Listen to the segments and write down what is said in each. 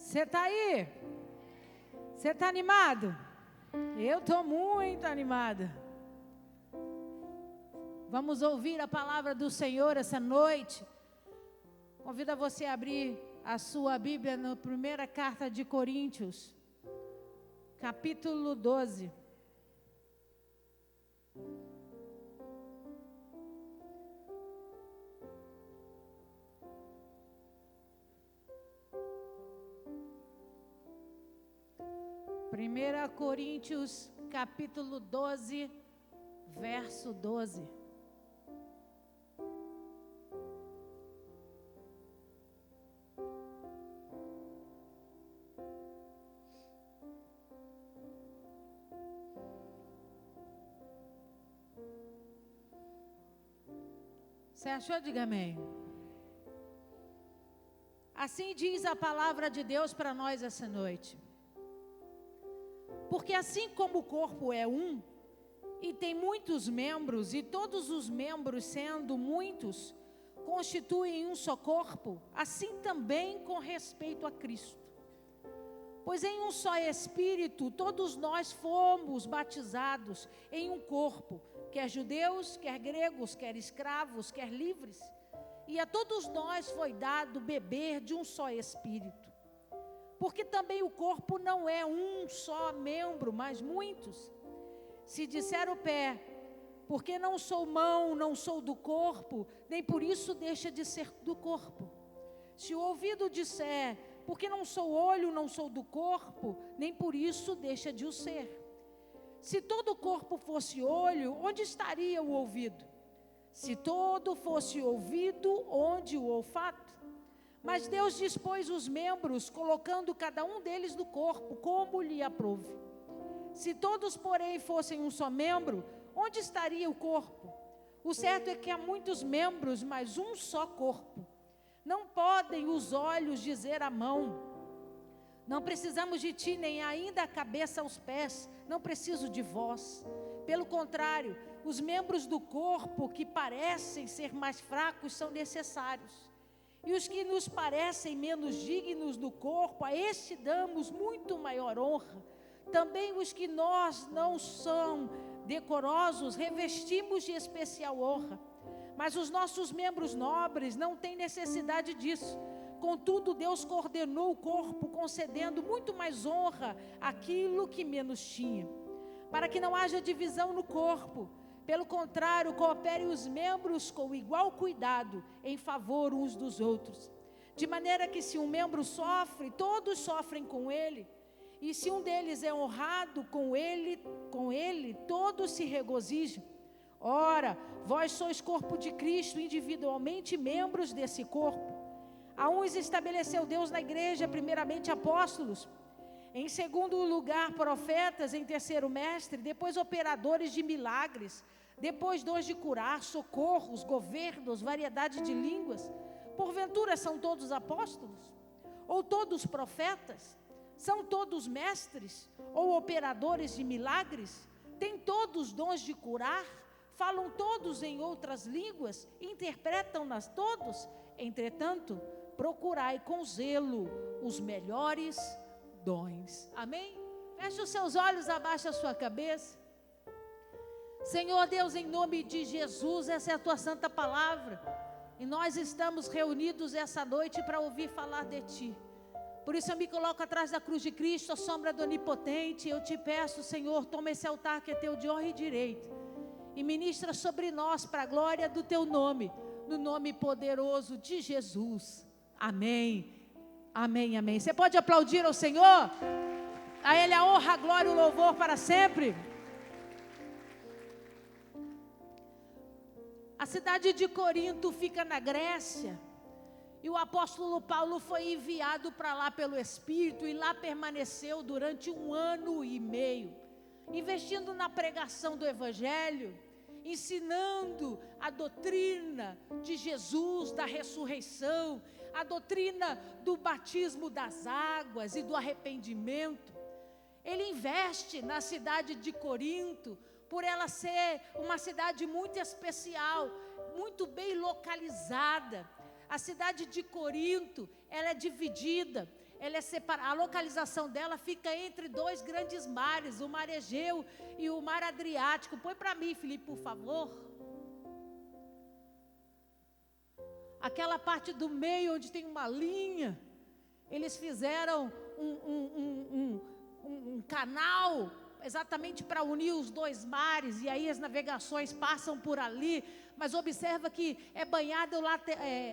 Você está aí? Você está animado? Eu estou muito animada. Vamos ouvir a palavra do Senhor essa noite. Convido você a abrir a sua Bíblia na primeira carta de Coríntios, capítulo 12. Primeira Coríntios, capítulo 12, verso 12. Você achou? Diga amém. Assim diz a palavra de Deus para nós essa noite. Porque assim como o corpo é um, e tem muitos membros, e todos os membros, sendo muitos, constituem um só corpo, assim também com respeito a Cristo. Pois em um só Espírito, todos nós fomos batizados em um corpo, quer judeus, quer gregos, quer escravos, quer livres, e a todos nós foi dado beber de um só Espírito. Porque também o corpo não é um só membro, mas muitos. Se disser o pé, porque não sou mão, não sou do corpo, nem por isso deixa de ser do corpo. Se o ouvido disser, porque não sou olho, não sou do corpo, nem por isso deixa de o ser. Se todo o corpo fosse olho, onde estaria o ouvido? Se todo fosse ouvido, onde o olfato? Mas Deus dispôs os membros, colocando cada um deles no corpo, como lhe aprouve. Se todos, porém, fossem um só membro, onde estaria o corpo? O certo é que há muitos membros, mas um só corpo. Não podem os olhos dizer à mão: não precisamos de ti, nem ainda a cabeça aos pés, não preciso de vós. Pelo contrário, os membros do corpo que parecem ser mais fracos são necessários. E os que nos parecem menos dignos do corpo, a este damos muito maior honra. Também os que nós não são decorosos, revestimos de especial honra. Mas os nossos membros nobres não têm necessidade disso. Contudo, Deus coordenou o corpo, concedendo muito mais honra àquilo que menos tinha, para que não haja divisão no corpo. Pelo contrário, cooperem os membros com igual cuidado em favor uns dos outros. De maneira que se um membro sofre, todos sofrem com ele. E se um deles é honrado com ele, todos se regozijam. Ora, vós sois corpo de Cristo, individualmente membros desse corpo. A uns estabeleceu Deus na igreja, primeiramente apóstolos, em segundo lugar profetas, em terceiro mestre, depois operadores de milagres, depois dons de curar, socorros, governos, variedade de línguas. Porventura são todos apóstolos? Ou todos profetas? São todos mestres? Ou operadores de milagres? Têm todos dons de curar? Falam todos em outras línguas? Interpretam-nas todos? Entretanto, procurai com zelo os melhores dons. Amém? Feche os seus olhos, abaixa a sua cabeça. Senhor Deus, em nome de Jesus, essa é a tua santa palavra, e nós estamos reunidos essa noite para ouvir falar de ti. Por isso eu me coloco atrás da cruz de Cristo, a sombra do Onipotente. Eu te peço, Senhor, toma esse altar que é teu de honra e direito, e ministra sobre nós para a glória do teu nome, no nome poderoso de Jesus. Amém, amém, amém. Você pode aplaudir ao Senhor? A Ele a honra, a glória e o louvor para sempre. A cidade de Corinto fica na Grécia, e o apóstolo Paulo foi enviado para lá pelo Espírito, e lá permaneceu durante 1 ano e meio, investindo na pregação do Evangelho, ensinando a doutrina de Jesus, da ressurreição, a doutrina do batismo das águas e do arrependimento. Ele investe na cidade de Corinto, por ela ser uma cidade muito especial, muito bem localizada. A cidade de Corinto, ela é dividida ela é separada, a localização dela fica entre dois grandes mares, o mar Egeu e o mar Adriático. Põe para mim, Felipe, por favor. Aquela parte do meio onde tem uma linha, eles fizeram um canal exatamente para unir os dois mares, e aí as navegações passam por ali, mas observa que é banhado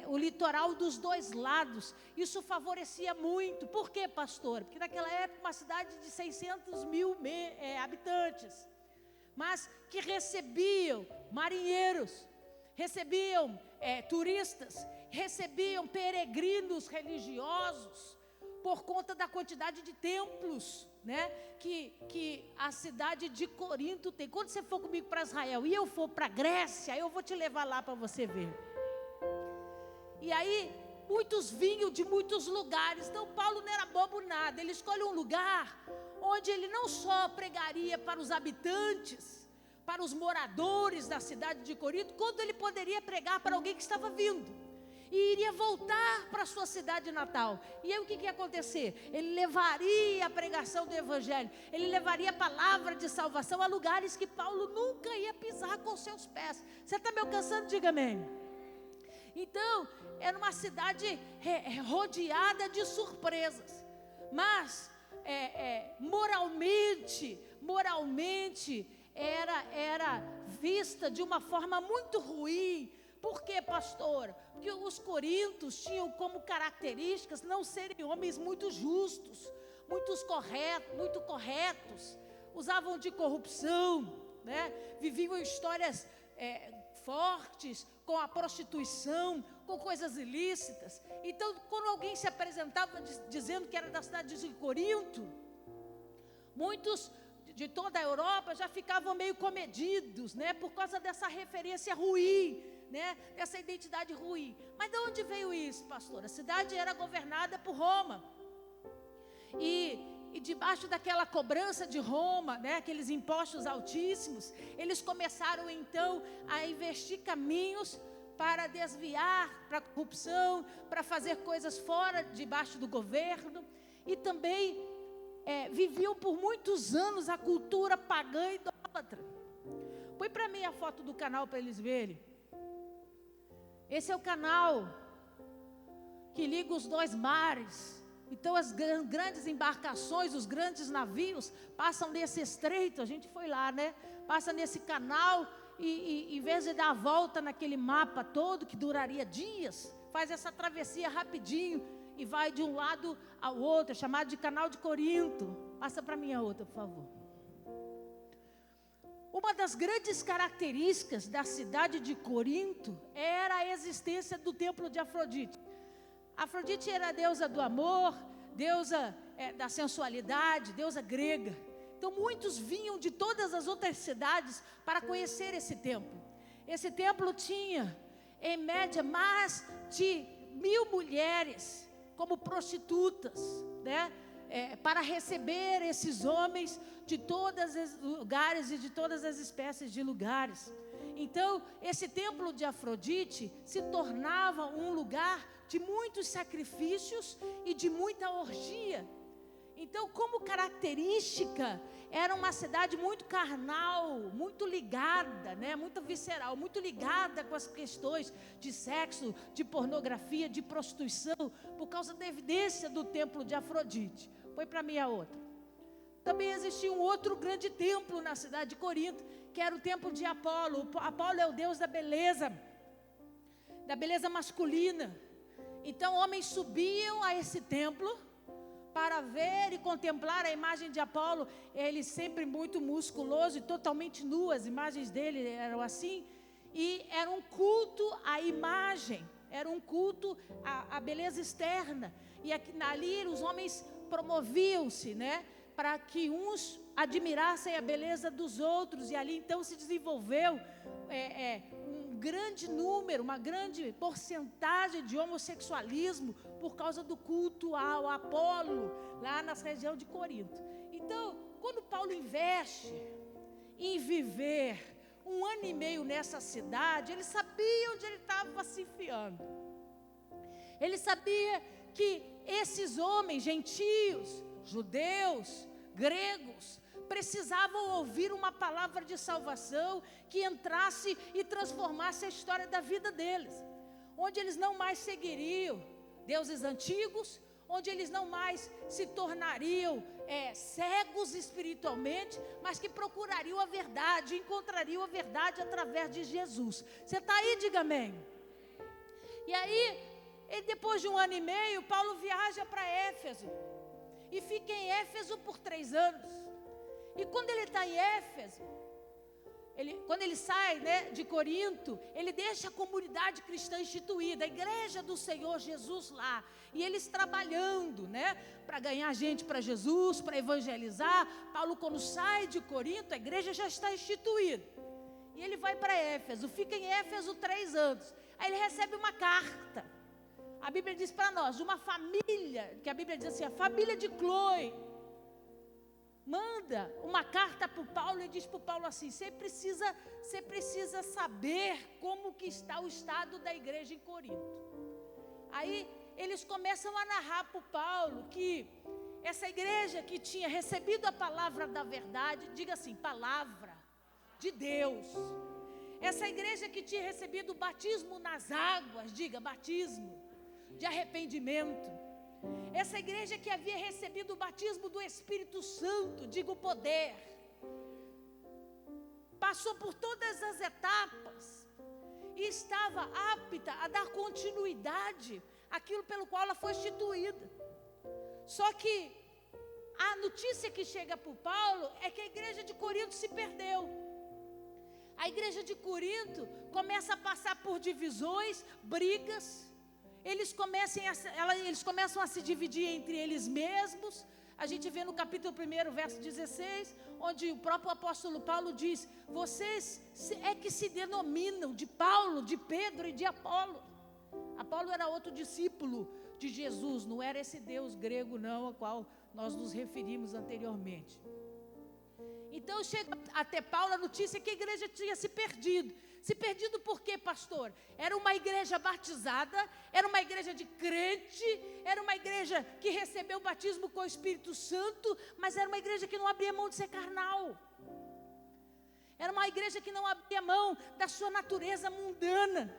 o litoral dos dois lados. Isso favorecia muito. Por quê, pastor? Porque naquela época uma cidade de 600 mil habitantes, mas que recebiam marinheiros, recebiam turistas, recebiam peregrinos religiosos, por conta da quantidade de templos, né, que a cidade de Corinto tem. Quando você for comigo para Israel e eu for para Grécia, eu vou te levar lá para você ver. E aí, muitos vinham de muitos lugares. Então Paulo não era bobo nada, ele escolhe um lugar onde ele não só pregaria para os habitantes, para os moradores da cidade de Corinto, quanto ele poderia pregar para alguém que estava vindo e iria voltar para a sua cidade natal. E aí o que ia acontecer? Ele levaria a pregação do evangelho, ele levaria a palavra de salvação a lugares que Paulo nunca ia pisar com seus pés. Você está me alcançando? Diga amém. Então, era uma cidade rodeada de surpresas, mas moralmente era vista de uma forma muito ruim. Por quê, pastor? Porque os corintos tinham como características não serem homens muito justos, muito corretos, usavam de corrupção, né? Viviam histórias fortes com a prostituição, com coisas ilícitas. Então, quando alguém se apresentava dizendo que era da cidade de Corinto, muitos de toda a Europa já ficavam meio comedidos, né? Por causa dessa referência ruim, né, dessa identidade ruim. Mas de onde veio isso, pastor? A cidade era governada por Roma, e debaixo daquela cobrança de Roma, né, aqueles impostos altíssimos, eles começaram então a investir caminhos para desviar para a corrupção, para fazer coisas fora, debaixo do governo, e também viviam por muitos anos a cultura pagã e idólatra. Põe para mim a foto do canal para eles verem. Esse é o canal que liga os dois mares. Então as grandes embarcações, os grandes navios passam nesse estreito. A gente foi lá, né? Passa nesse canal e em vez de dar a volta naquele mapa todo, que duraria dias, faz essa travessia rapidinho e vai de um lado ao outro, é chamado de Canal de Corinto. Passa para mim a outra, por favor. Uma das grandes características da cidade de Corinto era a existência do templo de Afrodite. Afrodite era a deusa do amor, deusa da sensualidade, deusa grega. Então muitos vinham de todas as outras cidades para conhecer esse templo. Esse templo tinha, em média, mais de 1000 mulheres como prostitutas, né? Para receber esses homens de todos os lugares e de todas as espécies de lugares. Então, esse templo de Afrodite se tornava um lugar de muitos sacrifícios e de muita orgia. Então, como característica, era uma cidade muito carnal, muito ligada, né? Muito visceral, muito ligada com as questões de sexo, de pornografia, de prostituição, por causa da evidência do templo de Afrodite. Põe para mim a outra. Também existia um outro grande templo na cidade de Corinto, que era o templo de Apolo. Apolo é o deus da beleza masculina. Então homens subiam a esse templo para ver e contemplar a imagem de Apolo. Ele sempre muito musculoso e totalmente nu, as imagens dele eram assim. E era um culto à imagem, era um culto à beleza externa. E ali os homens promoviam-se, né, para que uns admirassem a beleza dos outros. E ali então se desenvolveu um grande número, uma grande porcentagem de homossexualismo por causa do culto ao Apolo, lá na região de Corinto. Então, quando Paulo investe em viver 1 ano e meio nessa cidade, ele sabia onde ele estava se enfiando. Ele sabia que esses homens, gentios, judeus, gregos, precisavam ouvir uma palavra de salvação que entrasse e transformasse a história da vida deles, onde eles não mais seguiriam deuses antigos, onde eles não mais se tornariam cegos espiritualmente, mas que procurariam a verdade, encontrariam a verdade através de Jesus. Você está aí? Diga amém. E aí, depois de 1 ano e meio, Paulo viaja para Éfeso e fica em Éfeso por 3 anos. E quando ele está em Éfeso, quando ele sai, de Corinto, ele deixa a comunidade cristã instituída, a igreja do Senhor Jesus lá. E eles trabalhando, para ganhar gente para Jesus, para evangelizar. Paulo, quando sai de Corinto, a igreja já está instituída. E ele vai para Éfeso, fica em Éfeso 3 anos. Aí ele recebe uma carta. A Bíblia diz para nós, de uma família, que a Bíblia diz assim, a família de Cloe, manda uma carta para o Paulo e diz para o Paulo assim: você precisa saber como que está o estado da igreja em Corinto. Aí eles começam a narrar para o Paulo que essa igreja que tinha recebido a palavra da verdade, diga assim, palavra de Deus, essa igreja que tinha recebido o batismo nas águas, diga batismo de arrependimento, essa igreja que havia recebido o batismo do Espírito Santo, diga o poder, passou por todas as etapas e estava apta a dar continuidade àquilo pelo qual ela foi instituída. Só que a notícia que chega para o Paulo é que a igreja de Corinto se perdeu. A igreja de Corinto começa a passar por divisões, brigas. Eles começam a se dividir entre eles mesmos. A gente vê no capítulo 1, verso 16, onde o próprio apóstolo Paulo diz: vocês é que se denominam de Paulo, de Pedro e de Apolo. Apolo era outro discípulo de Jesus, não era esse Deus grego não, ao qual nós nos referimos anteriormente. Então chega até Paulo a notícia que a igreja tinha se perdido. Se perdido por quê, pastor? Era uma igreja batizada, era uma igreja de crente, era uma igreja que recebeu o batismo com o Espírito Santo, mas era uma igreja que não abria mão de ser carnal. Era uma igreja que não abria mão da sua natureza mundana.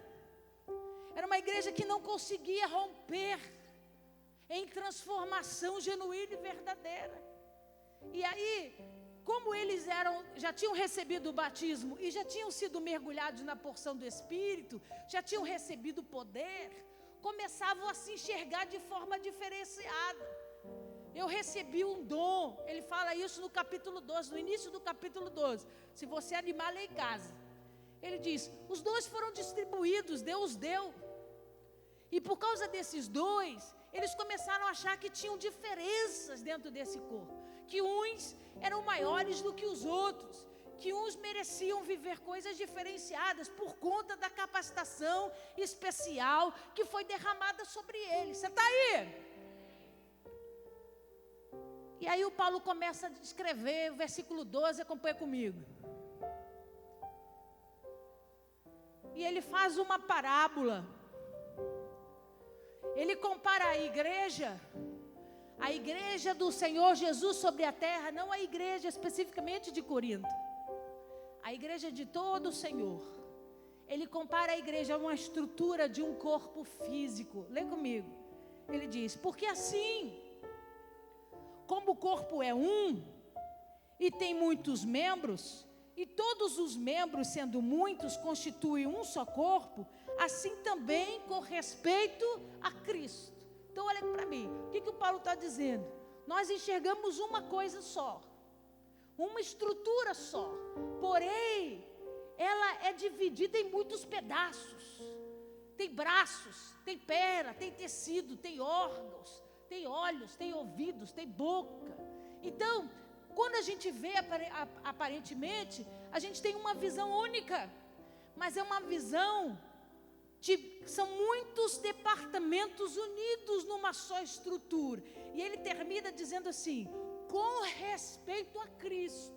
Era uma igreja que não conseguia romper em transformação genuína e verdadeira. E aí, como eles já tinham recebido o batismo e já tinham sido mergulhados na porção do Espírito, já tinham recebido o poder, começavam a se enxergar de forma diferenciada. Eu recebi um dom, ele fala isso no capítulo 12, no início do capítulo 12. Se você animar, lê em casa. Ele diz, os dons foram distribuídos, Deus deu. E por causa desses dons, eles começaram a achar que tinham diferenças dentro desse corpo. Que uns eram maiores do que os outros, que uns mereciam viver coisas diferenciadas por conta da capacitação especial que foi derramada sobre eles. Você está aí? E aí o Paulo começa a descrever, o versículo 12, acompanha comigo. E ele faz uma parábola. Ele compara a igreja do Senhor Jesus sobre a terra, não a igreja especificamente de Corinto, a igreja de todo o Senhor. Ele compara a igreja a uma estrutura de um corpo físico. Lê comigo. Ele diz, porque assim, como o corpo é um, e tem muitos membros, e todos os membros, sendo muitos, constituem um só corpo, assim também com respeito a Cristo. Então olha para mim, o que o Paulo está dizendo? Nós enxergamos uma coisa só, uma estrutura só, porém, ela é dividida em muitos pedaços. Tem braços, tem perna, tem tecido, tem órgãos, tem olhos, tem ouvidos, tem boca. Então, quando a gente vê aparentemente, a gente tem uma visão única, mas é uma visão são muitos departamentos unidos numa só estrutura. E ele termina dizendo assim, com respeito a Cristo.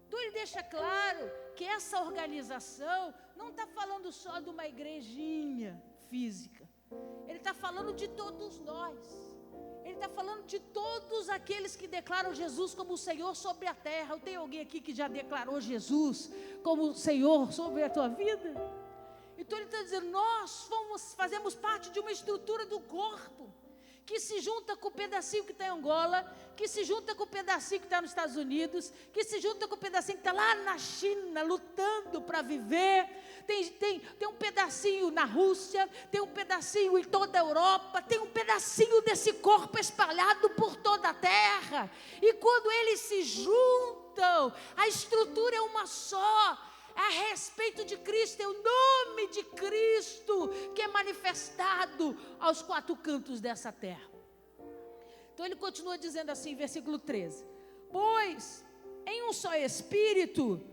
Então ele deixa claro que essa organização não está falando só de uma igrejinha física. Ele está falando de todos nós. Ele está falando de todos aqueles que declaram Jesus como Senhor sobre a terra. Tem alguém aqui que já declarou Jesus como Senhor sobre a tua vida? Então ele está dizendo, nós fazemos parte de uma estrutura do corpo, que se junta com o pedacinho que está em Angola, que se junta com o pedacinho que está nos Estados Unidos, que se junta com o pedacinho que está lá na China, lutando para viver. Tem um pedacinho na Rússia, tem um pedacinho em toda a Europa, tem um pedacinho desse corpo espalhado por toda a terra. E quando eles se juntam, a estrutura é uma só. É a respeito de Cristo, é o nome de Cristo que é manifestado aos quatro cantos dessa terra. Então ele continua dizendo assim, versículo 13: pois em um só Espírito,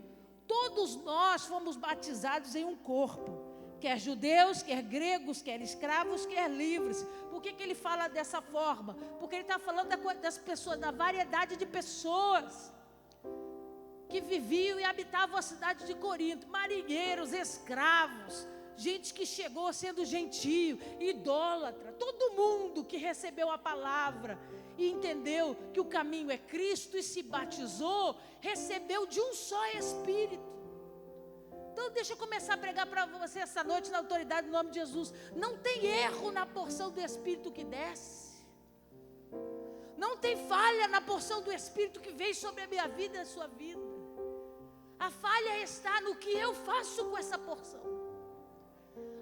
todos nós fomos batizados em um corpo, quer judeus, quer gregos, quer escravos, quer livres. Por que ele fala dessa forma? Porque ele está falando das pessoas, da variedade de pessoas que viviam e habitavam a cidade de Corinto, marinheiros, escravos, gente que chegou sendo gentio, idólatra, todo mundo que recebeu a palavra e entendeu que o caminho é Cristo e se batizou, recebeu de um só Espírito. Então deixa eu começar a pregar para você essa noite na autoridade do nome de Jesus. Não tem erro na porção do Espírito que desce. Não tem falha na porção do Espírito que vem sobre a minha vida e a sua vida. A falha está no que eu faço com essa porção.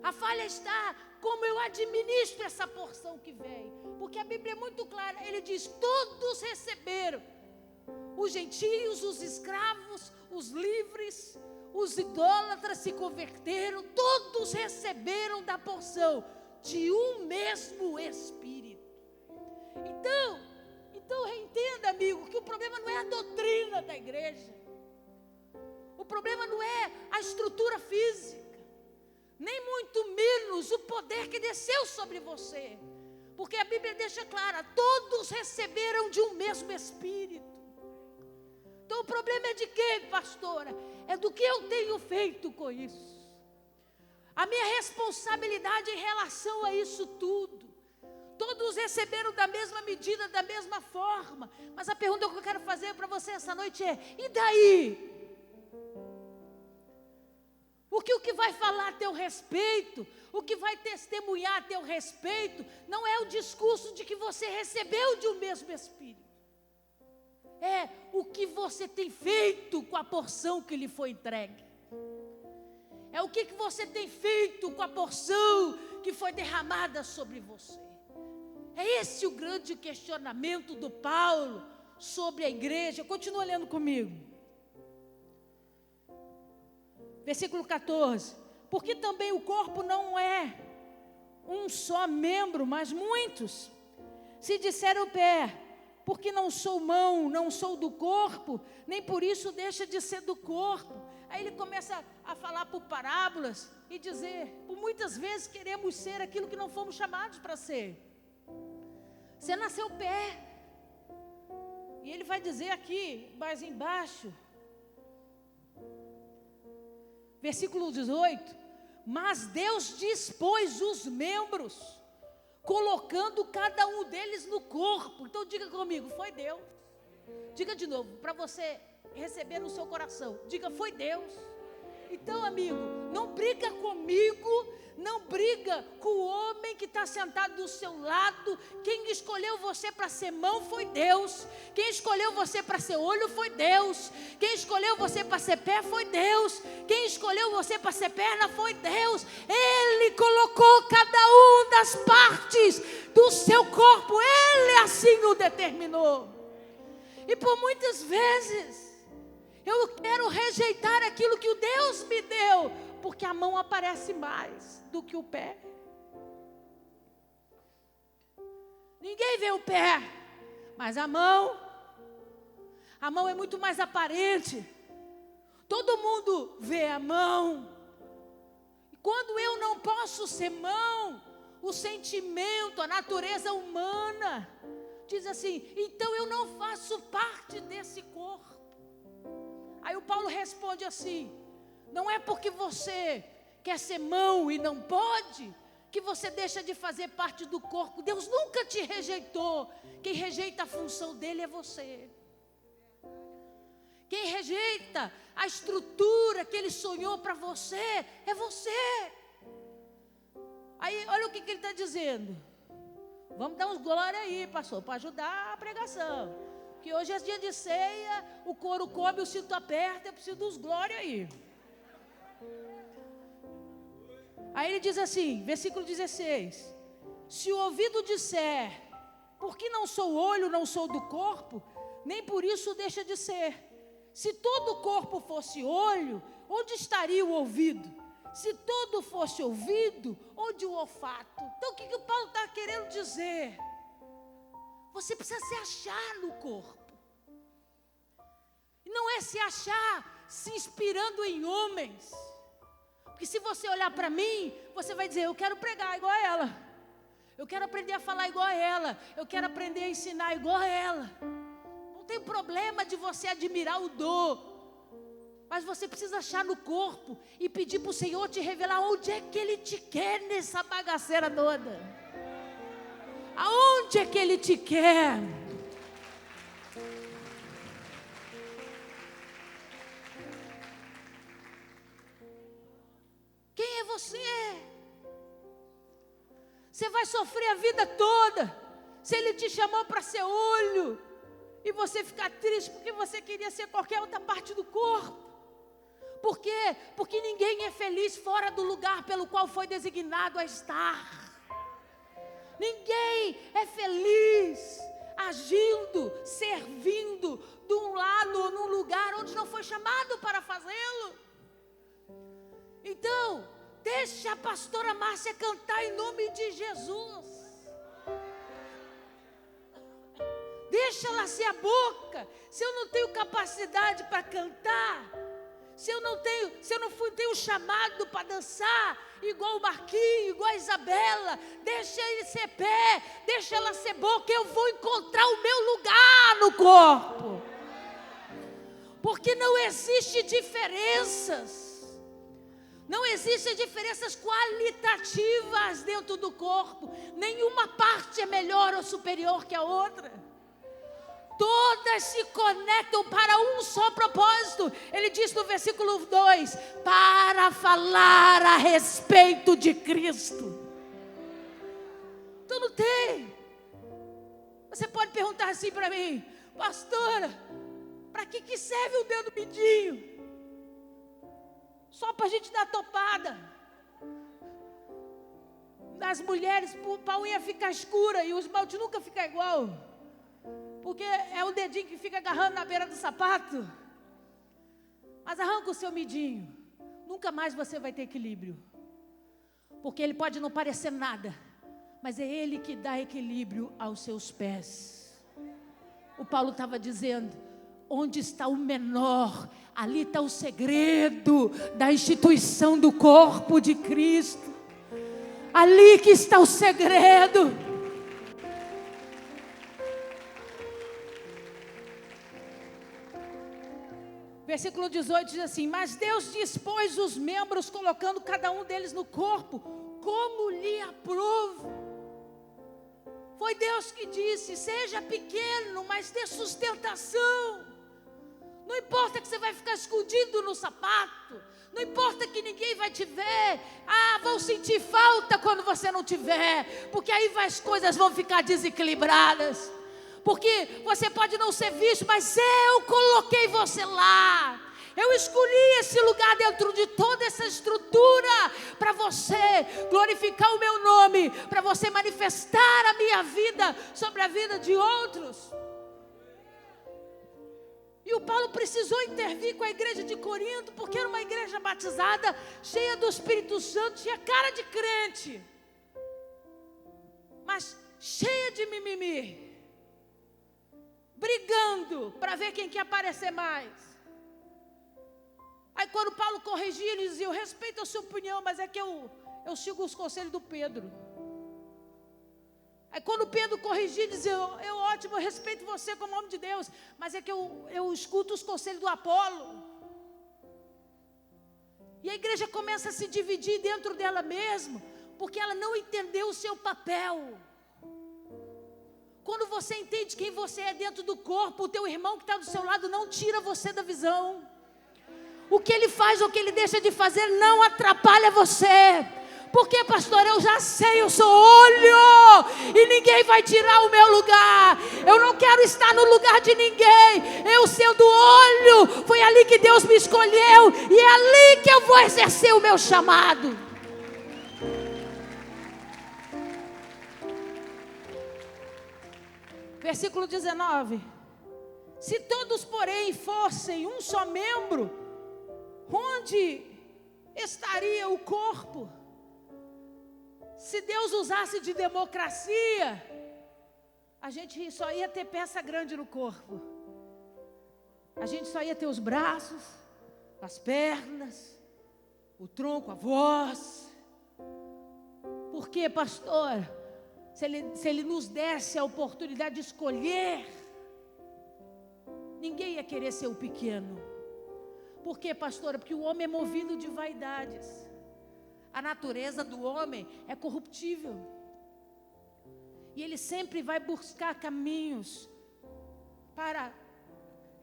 A falha está como eu administro essa porção que vem. Porque a Bíblia é muito clara, ele diz, todos receberam. Os gentios, os escravos, os livres, os idólatras se converteram, todos receberam da porção de um mesmo Espírito. Então entenda, amigo, que o problema não é a doutrina da igreja. O problema não é a estrutura física, nem muito menos o poder que desceu sobre você. Porque a Bíblia deixa clara, todos receberam de um mesmo Espírito. Então o problema é de quem, pastora? É do que eu tenho feito com isso. A minha responsabilidade em relação a isso tudo. Todos receberam da mesma medida, da mesma forma. Mas a pergunta que eu quero fazer para você essa noite é, e daí? Porque o que vai falar a teu respeito, o que vai testemunhar a teu respeito, não é o discurso de que você recebeu de um mesmo Espírito. É o que você tem feito com a porção que lhe foi entregue. É o que você tem feito com a porção que foi derramada sobre você. É esse o grande questionamento do Paulo sobre a igreja. Continua lendo comigo. Versículo 14, porque também o corpo não é um só membro, mas muitos. Se disser o pé, porque não sou mão, não sou do corpo, nem por isso deixa de ser do corpo. Aí ele começa a falar por parábolas e dizer, por muitas vezes queremos ser aquilo que não fomos chamados para ser. Você nasceu pé. E ele vai dizer aqui, mais embaixo, versículo 18, mas Deus dispôs os membros, colocando cada um deles no corpo. Então diga comigo, foi Deus. Diga de novo, para você receber no seu coração, diga, foi Deus. Então, amigo, não briga comigo, não briga com o homem que está sentado do seu lado. Quem escolheu você para ser mão foi Deus. Quem escolheu você para ser olho foi Deus. Quem escolheu você para ser pé foi Deus. Quem escolheu você para ser perna foi Deus. Ele colocou cada um das partes do seu corpo. Ele assim o determinou. E por muitas vezes eu quero rejeitar aquilo que o Deus me deu, porque a mão aparece mais do que o pé. Ninguém vê o pé, mas a mão é muito mais aparente. Todo mundo vê a mão. E quando eu não posso ser mão, o sentimento, a natureza humana diz assim, então eu não faço parte desse corpo. Aí o Paulo responde assim, não é porque você quer ser mão e não pode, que você deixa de fazer parte do corpo. Deus nunca te rejeitou. Quem rejeita a função dele é você. Quem rejeita a estrutura que ele sonhou para você é você. Aí, olha o que ele está dizendo. Vamos dar uns glória aí, pastor, para ajudar a pregação. Que hoje é dia de ceia, o couro come, o cinto aperta, eu preciso dos glória aí. Aí ele diz assim, versículo 16. Se o ouvido disser, porque não sou olho, não sou do corpo, nem por isso deixa de ser. Se todo o corpo fosse olho, onde estaria o ouvido? Se todo fosse ouvido, onde o olfato? Então o que o Paulo está querendo dizer? Você precisa se achar no corpo. E não é se achar se inspirando em homens. Porque se você olhar para mim, você vai dizer, eu quero pregar igual a ela. Eu quero aprender a falar igual a ela. Eu quero aprender a ensinar igual a ela. Não tem problema de você admirar o dom. Mas você precisa achar no corpo e pedir para o Senhor te revelar onde é que Ele te quer nessa bagaceira toda. Aonde é que Ele te quer? Quem é você? Você vai sofrer a vida toda. Se Ele te chamou para ser olho e você ficar triste porque você queria ser qualquer outra parte do corpo. Por quê? Porque ninguém é feliz fora do lugar pelo qual foi designado a estar. Ninguém é feliz agindo, servindo de um lado ou num lugar onde não foi chamado para fazê-lo. Então, deixa a pastora Márcia cantar em nome de Jesus. Deixa ela ser a boca. Se eu não tenho capacidade para cantar, se eu não tenho chamado para dançar, igual o Marquinhos, igual a Isabela, deixa ele ser pé, deixa ela ser boca, eu vou encontrar o meu lugar no corpo. Porque não existe diferenças. Não existem diferenças qualitativas dentro do corpo. Nenhuma parte é melhor ou superior que a outra. Todas se conectam para um só propósito. Ele diz no versículo 2: para falar a respeito de Cristo. Então não tem. Você pode perguntar assim para mim, pastora, para que serve o dedo mindinho? Só para a gente dar topada. Das mulheres, para a unha ficar escura e o esmalte nunca fica igual. Porque é o dedinho que fica agarrando na beira do sapato. Mas arranca o seu midinho. Nunca mais você vai ter equilíbrio. Porque ele pode não parecer nada, mas é ele que dá equilíbrio aos seus pés. O Paulo estava dizendo, onde está o menor, ali está o segredo da instituição do corpo de Cristo. Ali que está o segredo. Versículo 18 diz assim, mas Deus dispôs os membros, colocando cada um deles no corpo, como lhe aprouve. Foi Deus que disse, seja pequeno, mas dê sustentação. Não importa que você vai ficar escondido no sapato, não importa que ninguém vai te ver. Vão sentir falta quando você não tiver, porque aí as coisas vão ficar desequilibradas. Porque você pode não ser visto, mas eu coloquei você lá. Eu escolhi esse lugar dentro de toda essa estrutura para você glorificar o meu nome, para você manifestar a minha vida sobre a vida de outros. E o Paulo precisou intervir com a igreja de Corinto, porque era uma igreja batizada, cheia do Espírito Santo, tinha cara de crente, mas cheia de mimimi. Brigando para ver quem quer aparecer mais. Aí quando Paulo corrigia, ele dizia, eu respeito a sua opinião, mas é que eu sigo os conselhos do Pedro. Aí quando Pedro corrigia, ele dizia, ótimo, eu respeito você como homem de Deus, mas é que eu escuto os conselhos do Apolo. E a igreja começa a se dividir dentro dela mesma, porque ela não entendeu o seu papel. Quando você entende quem você é dentro do corpo, o teu irmão que está do seu lado não tira você da visão. O que ele faz ou o que ele deixa de fazer não atrapalha você. Porque, pastor, eu já sei, eu sou olho e ninguém vai tirar o meu lugar. Eu não quero estar no lugar de ninguém. Eu sendo olho, foi ali que Deus me escolheu e é ali que eu vou exercer o meu chamado. Versículo 19. Se todos, porém, fossem um só membro, onde estaria o corpo? Se Deus usasse de democracia, a gente só ia ter peça grande no corpo. A gente só ia ter os braços, as pernas, o tronco, a voz. Por quê, pastor? Se ele nos desse a oportunidade de escolher, ninguém ia querer ser o pequeno. Por quê, pastora? Porque o homem é movido de vaidades. A natureza do homem é corruptível. E ele sempre vai buscar caminhos para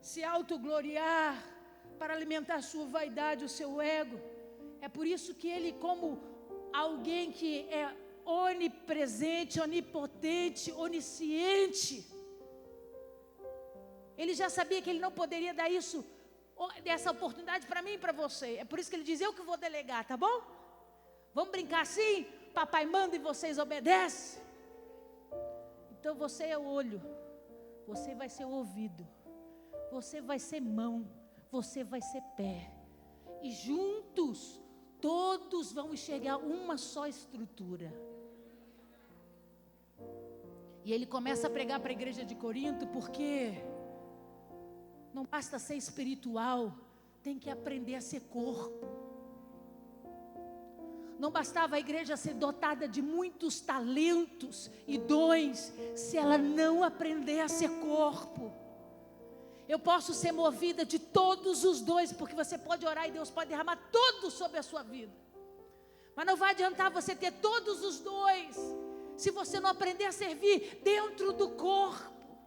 se autogloriar, para alimentar a sua vaidade, o seu ego. É por isso que ele, como alguém que é onipresente, onipotente, onisciente, ele já sabia que ele não poderia dar essa oportunidade para mim e para você. É por isso que ele diz: eu que vou delegar, tá bom? Vamos brincar assim? Papai manda e vocês obedecem? Então você é olho, você vai ser ouvido, você vai ser mão, você vai ser pé. E juntos, todos vão enxergar uma só estrutura. E ele começa a pregar para a igreja de Corinto, porque não basta ser espiritual, tem que aprender a ser corpo. Não bastava a igreja ser dotada de muitos talentos e dons, se ela não aprender a ser corpo. Eu posso ser movida de todos os dons, porque você pode orar e Deus pode derramar tudo sobre a sua vida. Mas não vai adiantar você ter todos os dons, se você não aprender a servir dentro do corpo.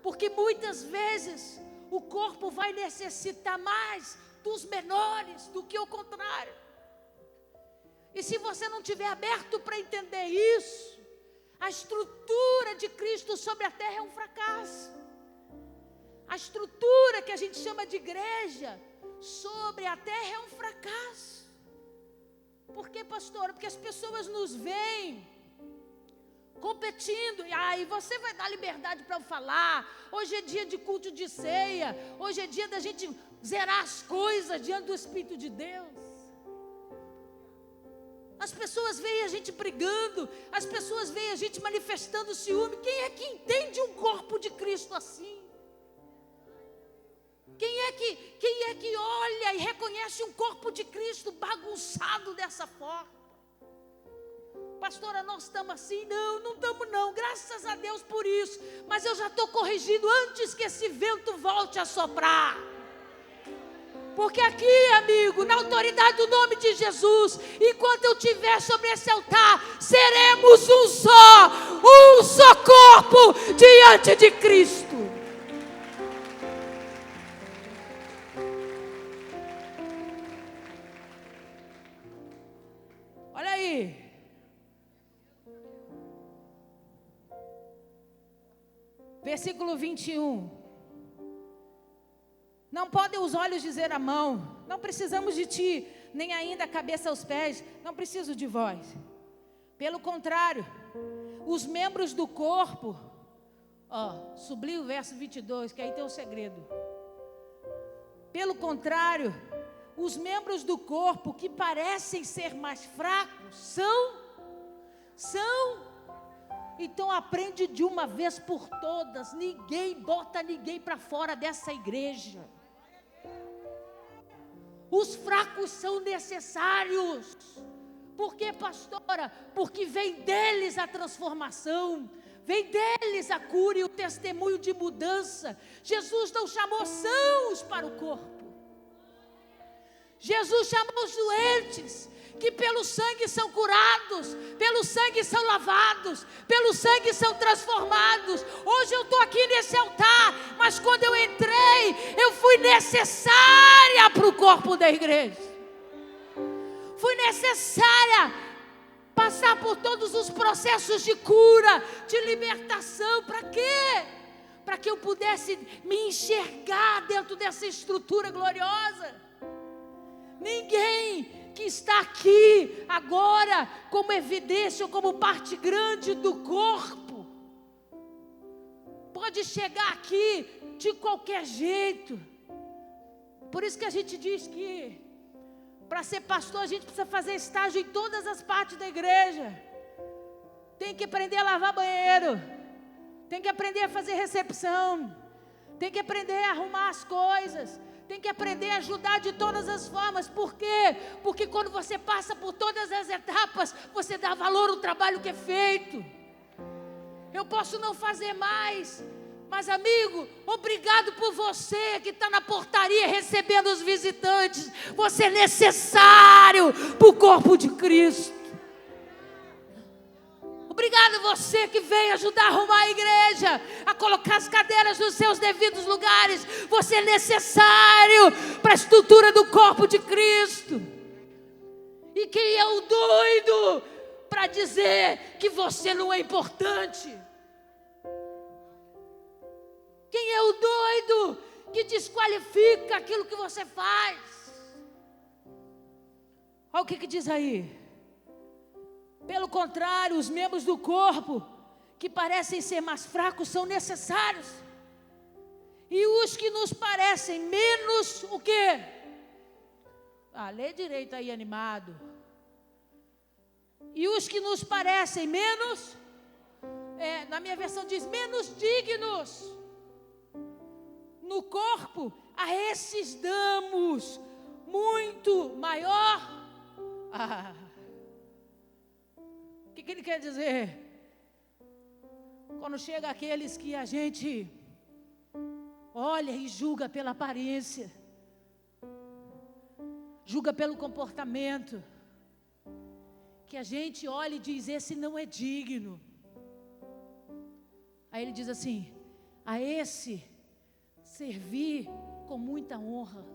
Porque muitas vezes o corpo vai necessitar mais dos menores do que o contrário. E se você não estiver aberto para entender isso, a estrutura de Cristo sobre a terra é um fracasso. A estrutura que a gente chama de igreja sobre a terra é um fracasso. Por quê, pastora? Porque as pessoas nos veem competindo. E você vai dar liberdade para eu falar. Hoje é dia de culto de ceia. Hoje é dia da gente zerar as coisas diante do Espírito de Deus. As pessoas veem a gente brigando, as pessoas veem a gente manifestando ciúme. Quem é que entende um corpo de Cristo assim? Quem é que olha e reconhece um corpo de Cristo bagunçado dessa forma? Pastora, nós estamos assim? Não estamos não, graças a Deus por isso. Mas eu já estou corrigindo antes que esse vento volte a soprar. Porque aqui, amigo, na autoridade do nome de Jesus, enquanto eu estiver sobre esse altar, seremos um só corpo diante de Cristo. Olha aí. Versículo 21. Não podem os olhos dizer à mão: não precisamos de ti, nem ainda a cabeça aos pés: não preciso de vós. Pelo contrário, os membros do corpo, sublinha o verso 22, que aí tem o segredo. Pelo contrário, os membros do corpo que parecem ser mais fracos, são. Então aprende de uma vez por todas: ninguém bota ninguém para fora dessa igreja. Os fracos são necessários. Por quê, pastora? Porque vem deles a transformação, vem deles a cura e o testemunho de mudança. Jesus não chamou sãos para o corpo. Jesus chamou os doentes, que pelo sangue são curados, pelo sangue são lavados, pelo sangue são transformados. Hoje eu estou aqui nesse altar, mas quando eu entrei, eu fui necessária para o corpo da igreja. Fui necessária passar por todos os processos de cura, de libertação. Para quê? Para que eu pudesse me enxergar dentro dessa estrutura gloriosa. Ninguém que está aqui agora como evidência ou como parte grande do corpo pode chegar aqui de qualquer jeito. Por isso que a gente diz que para ser pastor a gente precisa fazer estágio em todas as partes da igreja. Tem que aprender a lavar banheiro, tem que aprender a fazer recepção, tem que aprender a arrumar as coisas, tem que aprender a ajudar de todas as formas. Por quê? Porque quando você passa por todas as etapas, você dá valor ao trabalho que é feito. Eu posso não fazer mais, mas amigo, obrigado por você que está na portaria recebendo os visitantes. Você é necessário para o corpo de Cristo. Obrigado você que veio ajudar a arrumar a igreja, a colocar as cadeiras nos seus devidos lugares. Você é necessário para a estrutura do corpo de Cristo. E quem é o doido para dizer que você não é importante? Quem é o doido que desqualifica aquilo que você faz? Olha o que diz aí. Pelo contrário, os membros do corpo que parecem ser mais fracos são necessários. E os que nos parecem menos o quê? Lê direito aí, animado. E os que nos parecem menos, na minha versão diz menos dignos. No corpo, a esses damos muito maior. O que ele quer dizer? Quando chega aqueles que a gente olha e julga pela aparência, julga pelo comportamento, que a gente olha e diz, esse não é digno. Aí ele diz assim, a esse servir com muita honra.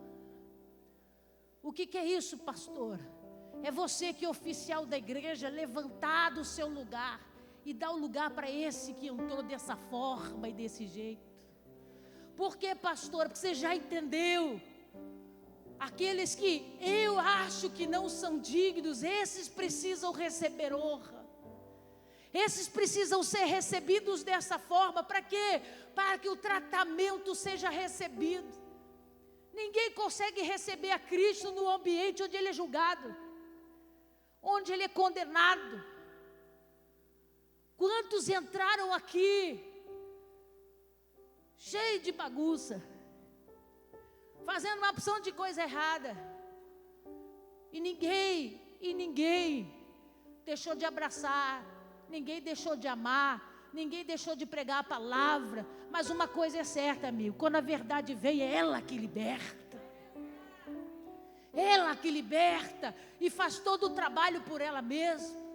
O que é isso, pastor? É você que é oficial da igreja, levantar do seu lugar e dar o lugar para esse que entrou dessa forma e desse jeito. Por quê, pastor? Porque você já entendeu. Aqueles que eu acho que não são dignos, esses precisam receber honra. Esses precisam ser recebidos dessa forma. Para quê? Para que o tratamento seja recebido. Ninguém consegue receber a Cristo no ambiente onde Ele é julgado, onde Ele é condenado. Quantos entraram aqui cheio de bagunça, fazendo uma opção de coisa errada, e ninguém deixou de abraçar, ninguém deixou de amar, ninguém deixou de pregar a palavra. Mas uma coisa é certa, amigo, quando a verdade vem, é ela que liberta. Ela que liberta e faz todo o trabalho por ela mesma.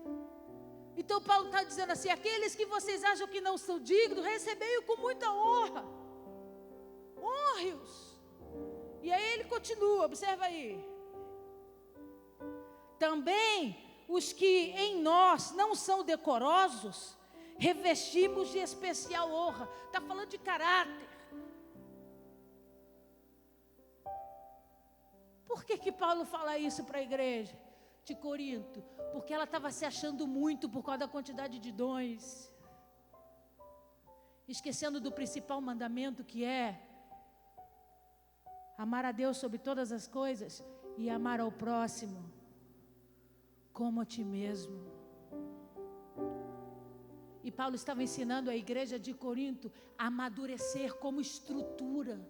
Então Paulo está dizendo assim, aqueles que vocês acham que não são dignos, recebei-o com muita honra. Honre-os. E aí ele continua, observa aí. Também os que em nós não são decorosos, revestimos de especial honra. Está falando de caráter. Por que Paulo fala isso para a igreja de Corinto? Porque ela estava se achando muito por causa da quantidade de dons, esquecendo do principal mandamento, que é amar a Deus sobre todas as coisas e amar ao próximo como a ti mesmo. E Paulo estava ensinando a igreja de Corinto a amadurecer como estrutura.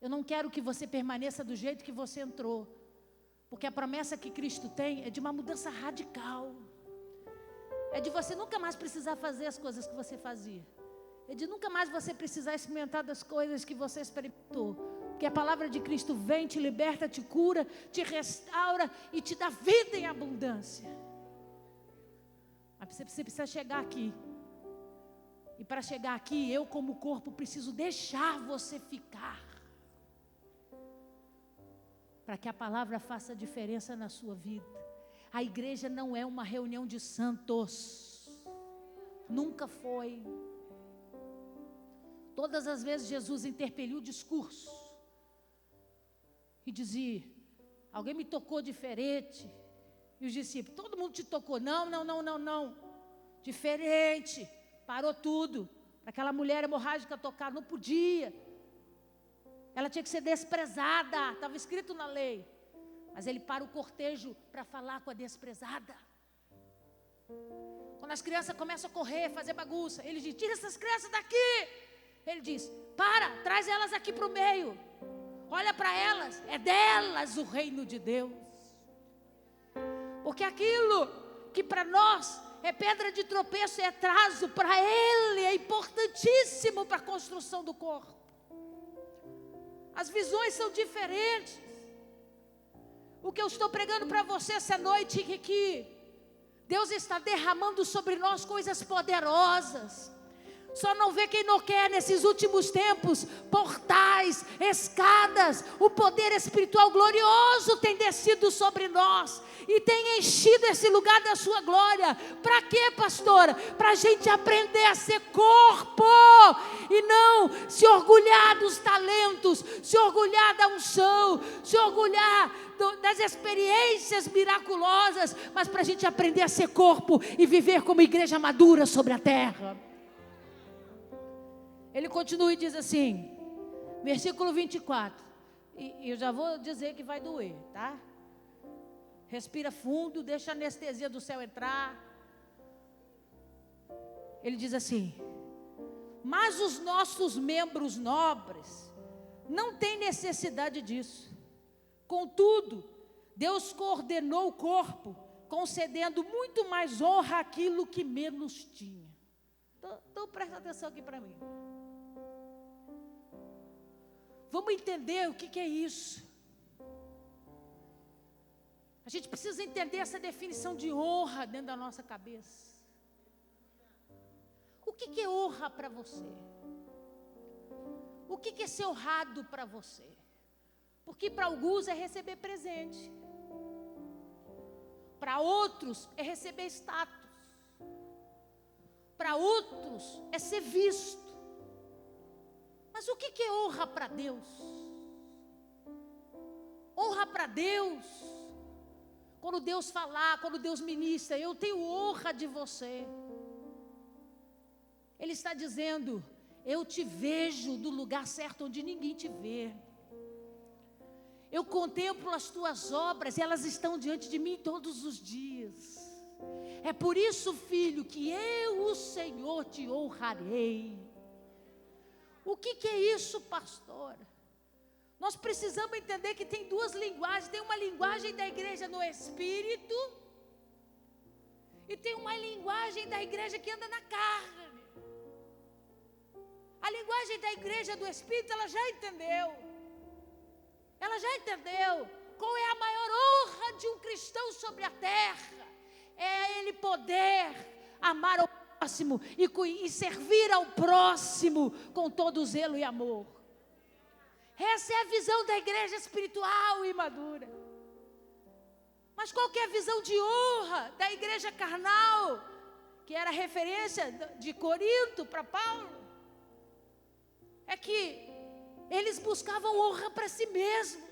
Eu não quero que você permaneça do jeito que você entrou, porque a promessa que Cristo tem é de uma mudança radical. É de você nunca mais precisar fazer as coisas que você fazia. É de nunca mais você precisar experimentar das coisas que você experimentou. Porque a palavra de Cristo vem, te liberta, te cura, te restaura e te dá vida em abundância. Mas você precisa chegar aqui. E para chegar aqui, eu como corpo preciso deixar você ficar. Para que a palavra faça diferença na sua vida. A igreja não é uma reunião de santos. Nunca foi. Todas as vezes Jesus interpeliu o discurso. E dizia, alguém me tocou diferente. E os discípulos, todo mundo te tocou. Não. Diferente. Parou tudo. Para aquela mulher hemorrágica tocar, não podia. Ela tinha que ser desprezada. Estava escrito na lei. Mas ele para o cortejo para falar com a desprezada. Quando as crianças começam a correr, fazer bagunça, ele diz, tira essas crianças daqui. Ele diz, traz elas aqui para o meio. Olha para elas, é delas o reino de Deus. Porque aquilo que para nós é pedra de tropeço e atraso, para Ele é importantíssimo para a construção do corpo. As visões são diferentes. O que eu estou pregando para você essa noite é que Deus está derramando sobre nós coisas poderosas. Só não vê quem não quer nesses últimos tempos, portais, escadas, o poder espiritual glorioso tem descido sobre nós e tem enchido esse lugar da sua glória. Para quê, pastora? Para a gente aprender a ser corpo e não se orgulhar dos talentos, se orgulhar da unção, se orgulhar das experiências miraculosas, mas para a gente aprender a ser corpo e viver como igreja madura sobre a terra. Ele continua e diz assim, versículo 24, e eu já vou dizer que vai doer, tá? Respira fundo, deixa a anestesia do céu entrar. Ele diz assim, mas os nossos membros nobres não têm necessidade disso. Contudo, Deus coordenou o corpo, concedendo muito mais honra àquilo que menos tinha. Então presta atenção aqui para mim. Vamos entender o que é isso. A gente precisa entender essa definição de honra dentro da nossa cabeça. O que é honra para você? O que é ser honrado para você? Porque para alguns é receber presente. Para outros é receber status. Para outros é ser visto. Mas o que é honra para Deus? Honra para Deus. Quando Deus falar, quando Deus ministra, eu tenho honra de você. Ele está dizendo, eu te vejo do lugar certo onde ninguém te vê. Eu contemplo as tuas obras e elas estão diante de mim todos os dias. É por isso, filho, que eu, o Senhor, te honrarei. O que é isso, pastora? Nós precisamos entender que tem duas linguagens. Tem uma linguagem da igreja no Espírito e tem uma linguagem da igreja que anda na carne. A linguagem da igreja do Espírito, ela já entendeu. Ela já entendeu qual é a maior honra de um cristão sobre a terra. É ele poder amar ao próximo e servir ao próximo com todo zelo e amor. Essa é a visão da igreja espiritual e madura. Mas qual que é a visão de honra da igreja carnal, que era referência de Corinto para Paulo? É que eles buscavam honra para si mesmos,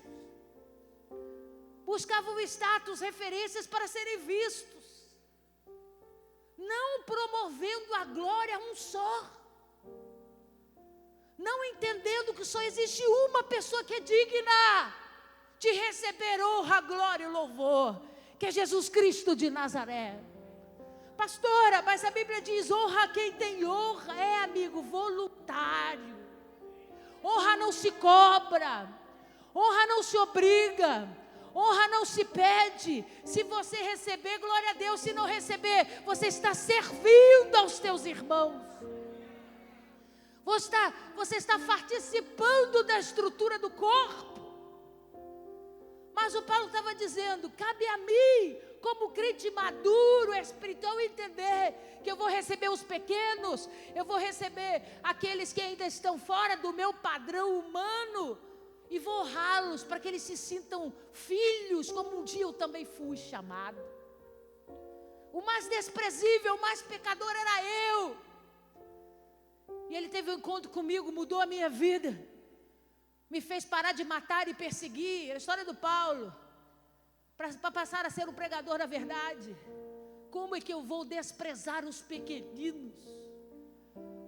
buscavam status, referências para serem vistos, não promovendo a glória a um só, não entendendo que só existe uma pessoa que é digna de receber honra, glória e louvor, que é Jesus Cristo de Nazaré. Pastora, mas a Bíblia diz, honra quem tem honra, amigo, voluntário. Honra não se cobra, honra não se obriga, honra não se pede. Se você receber, glória a Deus. Se não receber, você está servindo aos teus irmãos. você está participando da estrutura do corpo. Mas o Paulo estava dizendo, cabe a mim, como crente maduro, espiritual, entender que eu vou receber os pequenos, eu vou receber aqueles que ainda estão fora do meu padrão humano, e vou honrá-los para que eles se sintam filhos, como um dia eu também fui chamado. O mais desprezível, o mais pecador era eu. E ele teve um encontro comigo, mudou a minha vida, me fez parar de matar e perseguir. A história do Paulo, para passar a ser um pregador da verdade. Como é que eu vou desprezar os pequeninos?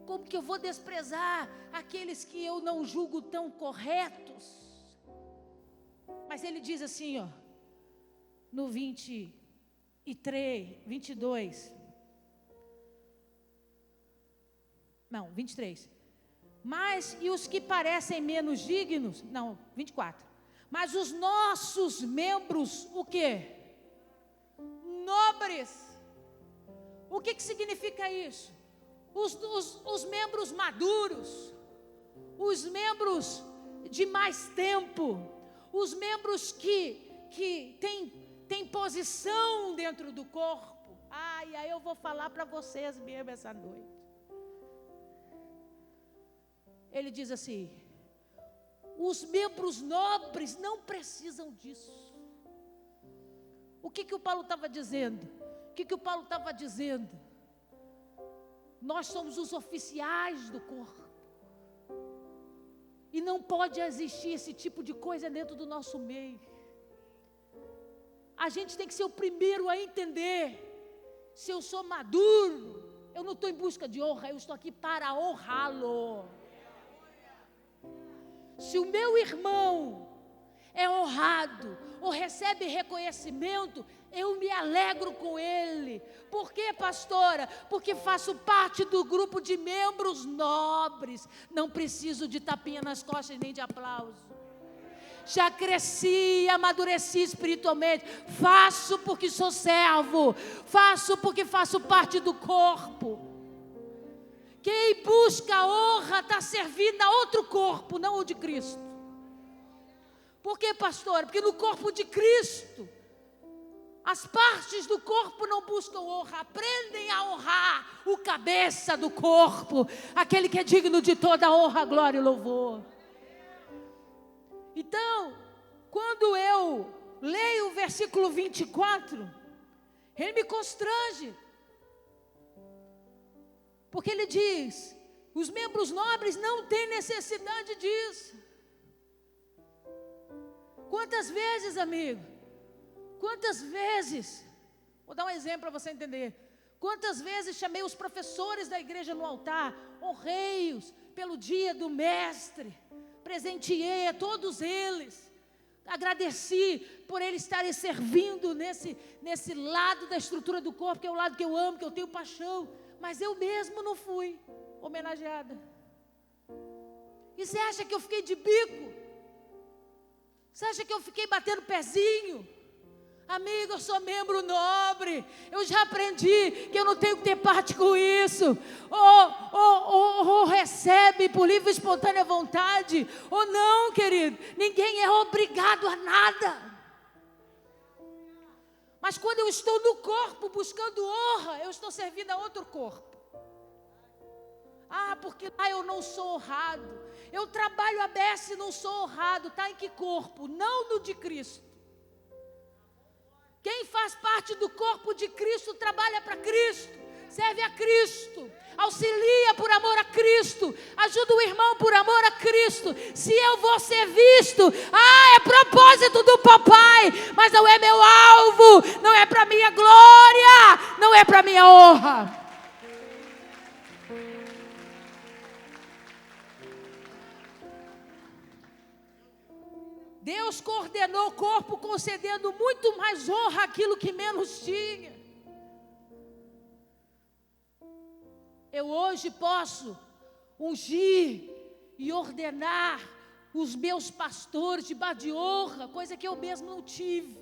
Como que eu vou desprezar aqueles que eu não julgo tão corretos? Mas ele diz assim, ó, no 23, não, 23. Mas e os que parecem menos dignos? Não, 24. Mas os nossos membros, o quê? Nobres. O que significa isso? Os membros maduros, os membros de mais tempo, os membros que têm posição dentro do corpo. E aí eu vou falar para vocês mesmo essa noite. Ele diz assim, os membros nobres não precisam disso. O que o Paulo estava dizendo? O que o Paulo estava dizendo? Nós somos os oficiais do corpo. E não pode existir esse tipo de coisa dentro do nosso meio. A gente tem que ser o primeiro a entender. Se eu sou maduro, eu não estou em busca de honra, eu estou aqui para honrá-lo. Se o meu irmão é honrado ou recebe reconhecimento, eu me alegro com ele. Por quê, pastora? Porque faço parte do grupo de membros nobres. Não preciso de tapinha nas costas nem de aplauso. Já cresci, amadureci espiritualmente. Faço porque sou servo. Faço porque faço parte do corpo. Quem busca honra está servindo a outro corpo, não o de Cristo. Por quê, pastor? Porque no corpo de Cristo, as partes do corpo não buscam honra, aprendem a honrar o cabeça do corpo, aquele que é digno de toda honra, glória e louvor. Então, quando eu leio o versículo 24, ele me constrange. Porque ele diz, os membros nobres não têm necessidade disso. Quantas vezes, amigo? Quantas vezes? Vou dar um exemplo para você entender. Quantas vezes chamei os professores da igreja no altar, honrei-os pelo dia do mestre, presenteei a todos eles, agradeci por eles estarem servindo nesse lado da estrutura do corpo, que é o lado que eu amo, que eu tenho paixão. Mas eu mesmo não fui homenageada. E você acha que eu fiquei de bico? Você acha que eu fiquei batendo pezinho? Amigo, eu sou membro nobre. Eu já aprendi que eu não tenho que ter parte com isso. Ou recebe por livre e espontânea vontade, ou não, querido. Ninguém é obrigado a nada. Mas quando eu estou no corpo buscando honra, eu estou servindo a outro corpo. Porque lá eu não sou honrado. Eu trabalho a beça e não sou honrado. Está em que corpo? Não no de Cristo. Quem faz parte do corpo de Cristo trabalha para Cristo, serve a Cristo, auxilia por amor a Cristo, ajuda o irmão por amor a Cristo. Se eu vou ser visto, é propósito do papai, mas não é meu alvo, não é para minha glória, não é para minha honra. Deus coordenou o corpo concedendo muito mais honra àquilo que menos tinha. Eu hoje posso ungir e ordenar os meus pastores debaixo de honra, coisa que eu mesmo não tive.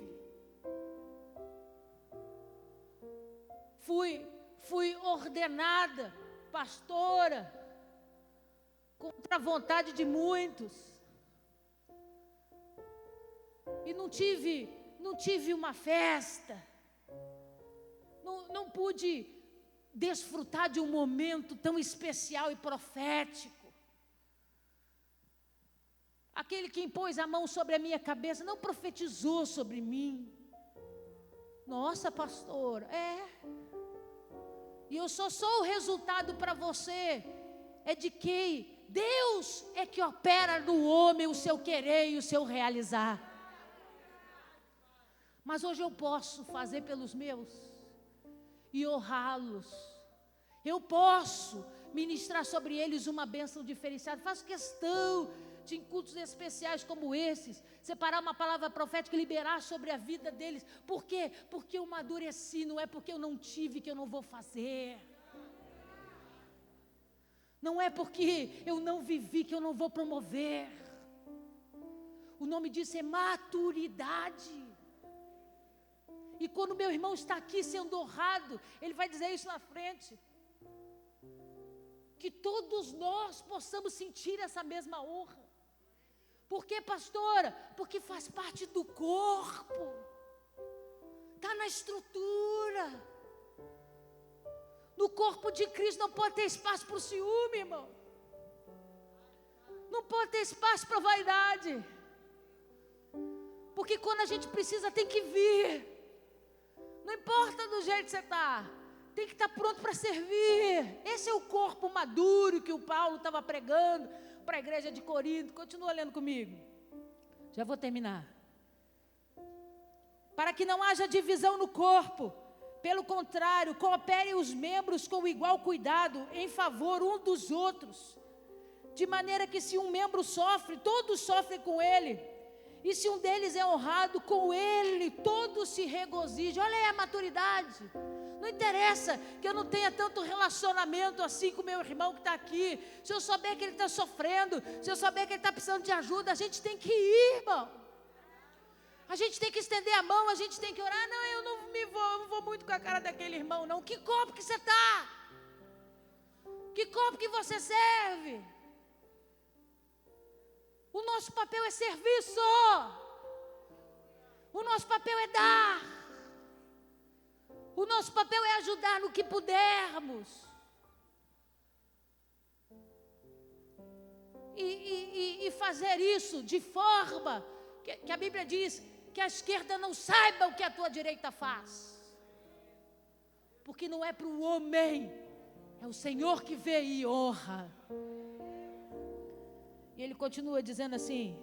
Fui ordenada pastora contra a vontade de muitos. E não tive uma festa. Não pude desfrutar de um momento tão especial e profético. Aquele que impôs a mão sobre a minha cabeça não profetizou sobre mim. Nossa, pastora, E eu só sou o resultado para você, de que Deus é que opera no homem o seu querer e o seu realizar. Mas hoje eu posso fazer pelos meus e honrá-los. Eu posso ministrar sobre eles uma bênção diferenciada. Faço questão de, em cultos especiais como esses, separar uma palavra profética e liberar sobre a vida deles. Por quê? Porque eu amadureci, não é porque eu não tive que eu não vou fazer. Não é porque eu não vivi que eu não vou promover. O nome disso é maturidade. E quando meu irmão está aqui sendo honrado, ele vai dizer isso na frente. Que todos nós possamos sentir essa mesma honra. Por quê, pastora? Porque faz parte do corpo. Está na estrutura. No corpo de Cristo não pode ter espaço para o ciúme, irmão. Não pode ter espaço para a vaidade. Porque quando a gente precisa, tem que vir. Não importa do jeito que você está, tem que estar pronto para servir. Esse é o corpo maduro que o Paulo estava pregando para a igreja de Corinto. Continua lendo comigo. Já vou terminar. Para que não haja divisão no corpo, pelo contrário, cooperem os membros com igual cuidado em favor um dos outros, de maneira que se um membro sofre, todos sofrem com ele. E se um deles é honrado, com ele todos se regozijam. Olha aí a maturidade. Não interessa que eu não tenha tanto relacionamento assim com o meu irmão que está aqui. Se eu souber que ele está sofrendo, se eu souber que ele está precisando de ajuda, a gente tem que ir, irmão. A gente tem que estender a mão, a gente tem que orar. Não, eu não vou muito com a cara daquele irmão, não. Que corpo que você está? Que corpo que você serve? O nosso papel é serviço. O nosso papel é dar. O nosso papel é ajudar no que pudermos. E fazer isso de forma que a Bíblia diz que a esquerda não saiba o que a tua direita faz. Porque não é para o homem, é o Senhor que vê e honra. E ele continua dizendo assim: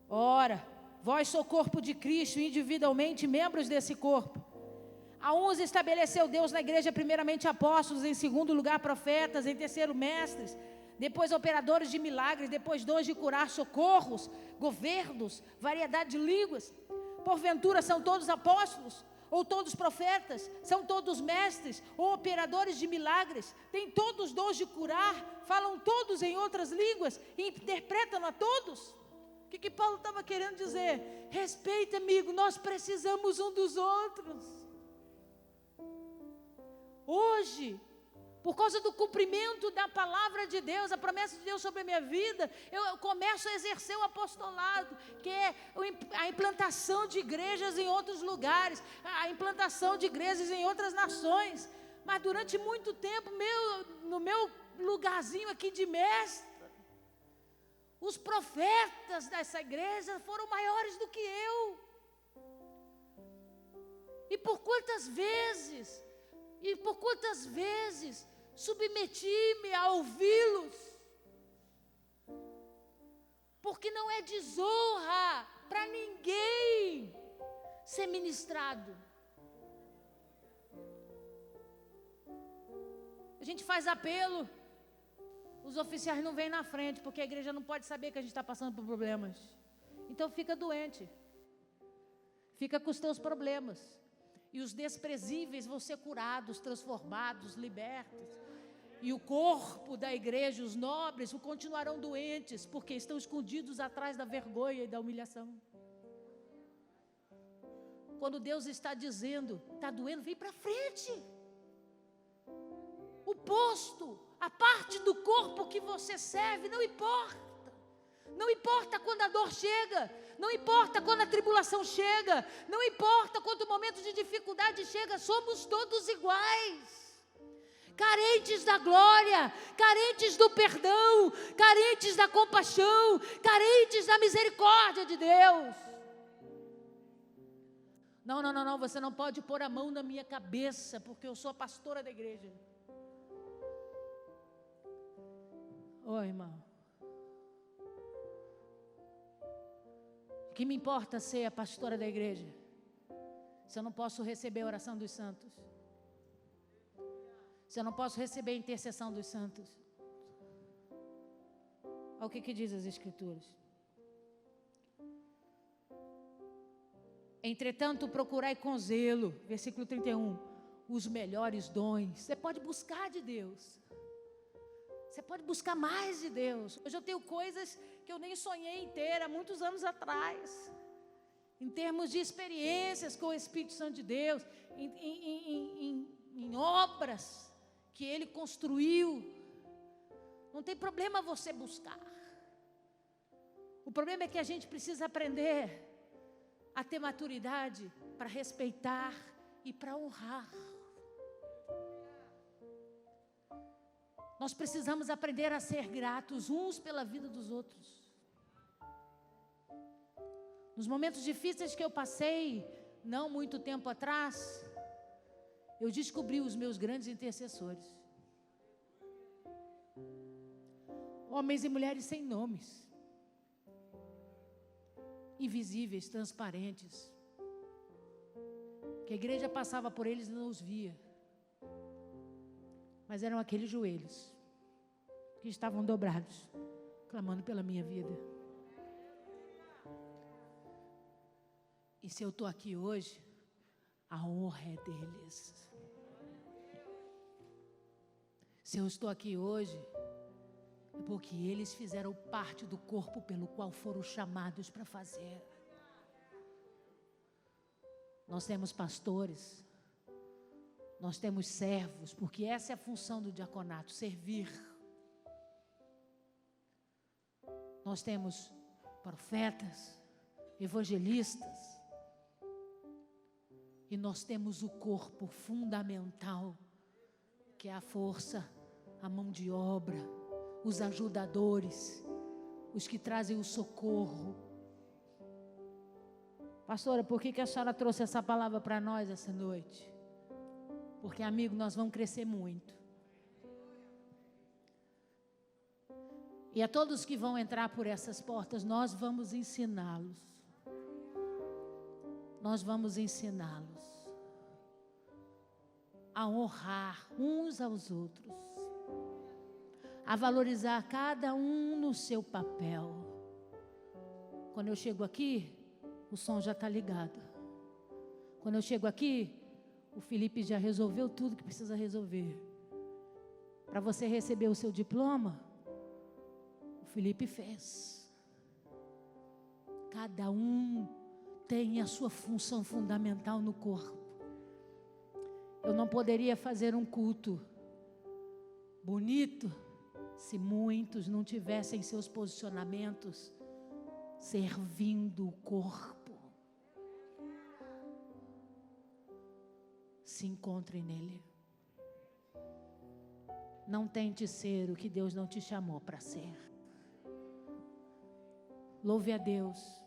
ora, vós sois corpo de Cristo, individualmente membros desse corpo. A uns estabeleceu Deus na igreja, primeiramente apóstolos, em segundo lugar profetas, em terceiro mestres, depois operadores de milagres, depois dons de curar, socorros, governos, variedade de línguas. Porventura são todos apóstolos? Ou todos profetas? São todos mestres? Ou operadores de milagres? Têm todos dons de curar? Falam todos em outras línguas? E interpretam a todos? O que Paulo estava querendo dizer? Respeita, amigo, nós precisamos um dos outros. Hoje, por causa do cumprimento da palavra de Deus, a promessa de Deus sobre a minha vida, eu começo a exercer o apostolado, que é a implantação de igrejas em outros lugares, a implantação de igrejas em outras nações. Mas durante muito tempo, no meu lugarzinho aqui de mestre, os profetas dessa igreja foram maiores do que eu. E por quantas vezes submeti-me a ouvi-los, porque não é desonra para ninguém ser ministrado. A gente faz apelo, os oficiais não vêm na frente, porque a igreja não pode saber que a gente está passando por problemas. Então fica doente, fica com os teus problemas. E os desprezíveis vão ser curados, transformados, libertos. E o corpo da igreja, os nobres, continuarão doentes, porque estão escondidos atrás da vergonha e da humilhação. Quando Deus está dizendo, está doendo, vem para frente. O posto, a parte do corpo que você serve, não importa. Não importa quando a dor chega, não importa quando a tribulação chega, não importa quando o momento de dificuldade chega, somos todos iguais. Carentes da glória, carentes do perdão, carentes da compaixão, carentes da misericórdia de Deus. Não, você não pode pôr a mão na minha cabeça, porque eu sou a pastora da igreja. Oi, irmão. O que me importa ser a pastora da igreja, se eu não posso receber a oração dos santos? Se eu não posso receber a intercessão dos santos? Olha o que diz as Escrituras. Entretanto, procurai com zelo, versículo 31, os melhores dons. Você pode buscar de Deus. Você pode buscar mais de Deus. Hoje eu tenho coisas que eu nem sonhei em ter há muitos anos atrás. Em termos de experiências com o Espírito Santo de Deus, em obras que Ele construiu. Não tem problema você buscar. O problema é que a gente precisa aprender a ter maturidade para respeitar e para honrar. Nós precisamos aprender a ser gratos uns pela vida dos outros. Nos momentos difíceis que eu passei, não muito tempo atrás, eu descobri os meus grandes intercessores. Homens e mulheres sem nomes. Invisíveis, transparentes. Que a igreja passava por eles e não os via. Mas eram aqueles joelhos que estavam dobrados, clamando pela minha vida. E se eu estou aqui hoje, a honra é deles. Se eu estou aqui hoje, é porque eles fizeram parte do corpo pelo qual foram chamados para fazer. Nós temos pastores, nós temos servos, porque essa é a função do diaconato, servir. Nós temos profetas, evangelistas, e nós temos o corpo fundamental, que é a força, a mão de obra, os ajudadores, os que trazem o socorro. Pastora, por que a senhora trouxe essa palavra para nós essa noite? Porque, amigo, nós vamos crescer muito. E a todos que vão entrar por essas portas, nós vamos ensiná-los. Nós vamos ensiná-los a honrar uns aos outros, a valorizar cada um no seu papel. Quando eu chego aqui, o som já está ligado. Quando eu chego aqui, o Felipe já resolveu tudo que precisa resolver. Para você receber o seu diploma, o Felipe fez. Cada um tem a sua função fundamental no corpo. Eu não poderia fazer um culto bonito se muitos não tivessem seus posicionamentos servindo o corpo. Se encontre nele. Não tente ser o que Deus não te chamou para ser. Louve a Deus.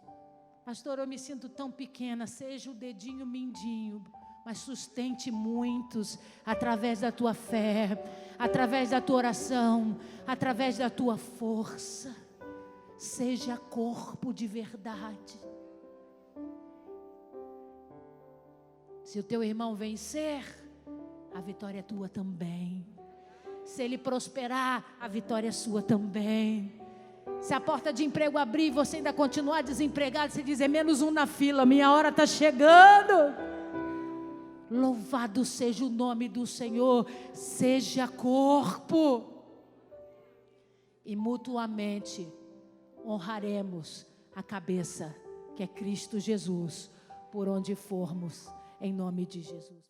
Pastor, eu me sinto tão pequena. Seja o dedinho mindinho, mas sustente muitos através da tua fé, através da tua oração, através da tua força. Seja corpo de verdade. Se o teu irmão vencer, a vitória é tua também. Se ele prosperar, a vitória é sua também. Se a porta de emprego abrir e você ainda continuar desempregado, você dizer, menos um na fila, minha hora está chegando. Louvado seja o nome do Senhor. Seja corpo. E mutuamente honraremos a cabeça, que é Cristo Jesus, por onde formos, em nome de Jesus.